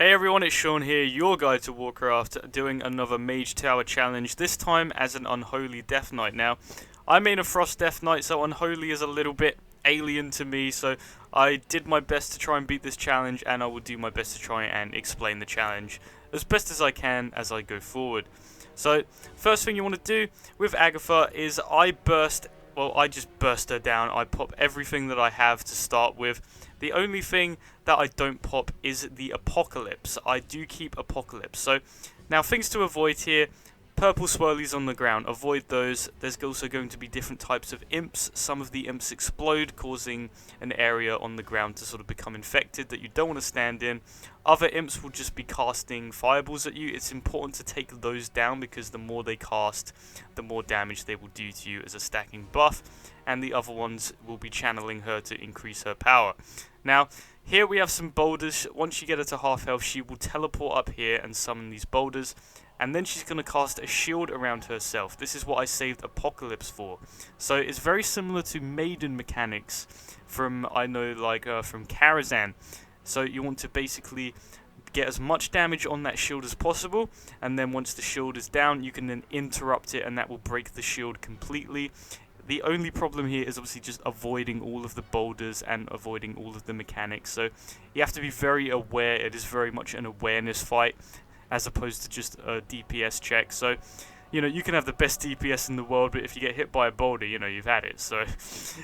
Hey everyone, it's Sean here, your guide to Warcraft, doing another Mage Tower challenge, this time as an Unholy Deathknight. Now, I main a Frost Deathknight, so Unholy is a little bit alien to me, so I did my best to try and beat this challenge, and I will do my best to try and explain the challenge as best as I can as I go forward. So, first thing you want to do with Agatha is I just burst her down. I pop everything that I have to start with. The only thing that I don't pop is the Apocalypse. I do keep Apocalypse. So, now things to avoid here. Purple swirlies on the ground, avoid those. There's also going to be different types of imps. Some of the imps explode, causing an area on the ground to sort of become infected that you don't want to stand in. Other imps will just be casting fireballs at you. It's important to take those down because the more they cast, the more damage they will do to you as a stacking buff. And the other ones will be channeling her to increase her power. Now, here we have some boulders. Once you get her to half health, she will teleport up here and summon these boulders. And then she's going to cast a shield around herself. This is what I saved Apocalypse for. So it's very similar to Maiden mechanics from, from Karazhan. So you want to basically get as much damage on that shield as possible. And then once the shield is down, you can then interrupt it and that will break the shield completely. The only problem here is obviously just avoiding all of the boulders and avoiding all of the mechanics. So you have to be very aware. It is very much an awareness fight, as opposed to just a DPS check. So, you can have the best DPS in the world, but if you get hit by a boulder, you've had it. So,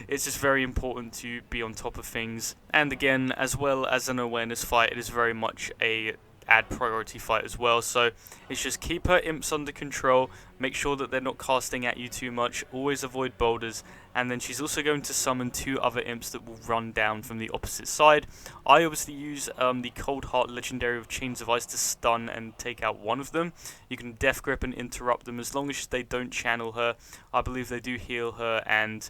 it's just very important to be on top of things. And again, as well as an awareness fight, it is very much a add priority fight as well. So, it's just keep her imps under control, make sure that they're not casting at you too much, always avoid boulders, and then she's also going to summon two other imps that will run down from the opposite side. I obviously use the Cold Heart Legendary with Chains of Ice to stun and take out one of them. You can Death Grip and interrupt them as long as they don't channel her. I believe they do heal her and,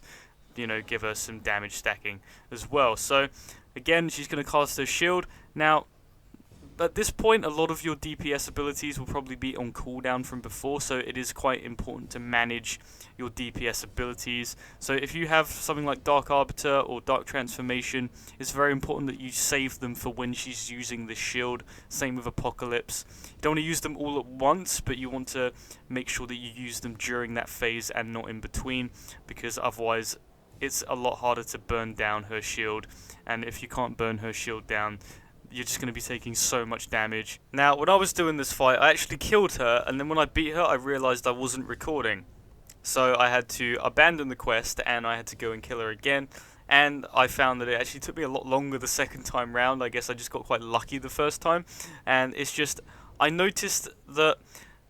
give her some damage stacking as well. So, again, she's going to cast her shield. Now, at this point, a lot of your DPS abilities will probably be on cooldown from before, so it is quite important to manage your DPS abilities. So if you have something like Dark Arbiter or Dark Transformation, it's very important that you save them for when she's using the shield. Same with Apocalypse. You don't want to use them all at once, but you want to make sure that you use them during that phase and not in between, because otherwise it's a lot harder to burn down her shield, and if you can't burn her shield down, you're just going to be taking so much damage. Now, when I was doing this fight, I actually killed her, and then when I beat her, I realized I wasn't recording. So I had to abandon the quest, and I had to go and kill her again. And I found that it actually took me a lot longer the second time round. I guess I just got quite lucky the first time. And it's just, I noticed that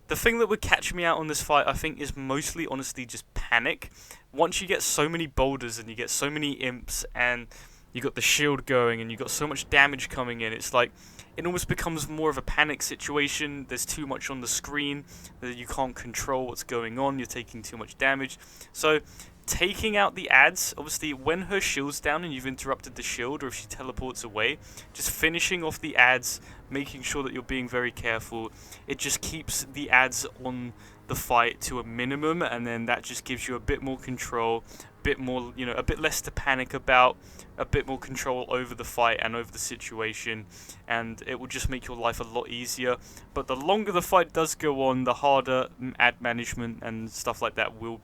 the thing that would catch me out on this fight, I think, is mostly, honestly, just panic. Once you get so many boulders, and you get so many imps, and you got the shield going and you got so much damage coming in, it's like it almost becomes more of a panic situation. There's too much on the screen that you can't control what's going on, you're taking too much damage. So taking out the adds, obviously when her shield's down and you've interrupted the shield, or if she teleports away, just finishing off the adds, making sure that you're being very careful. It just keeps the adds on the fight to a minimum, and then that just gives you a bit more control, bit more, a bit less to panic about, a bit more control over the fight and over the situation, and it will just make your life a lot easier. But the longer the fight does go on, the harder ad management and stuff like that will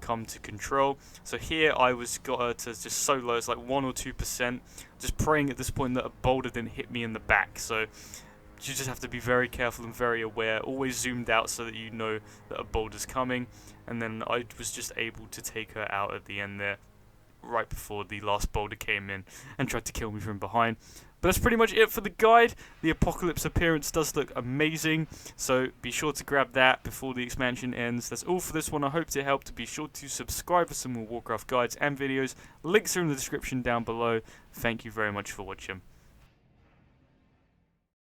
come to control. So here I got her to just so low, it's like 1 or 2%, just praying at this point that a boulder didn't hit me in the back. So you just have to be very careful and very aware, always zoomed out so that you know that a boulder's coming. And then I was just able to take her out at the end there, right before the last boulder came in and tried to kill me from behind. But that's pretty much it for the guide. The Apocalypse appearance does look amazing, so be sure to grab that before the expansion ends. That's all for this one. I hope it helped. Be sure to subscribe for some more Warcraft guides and videos. Links are in the description down below. Thank you very much for watching.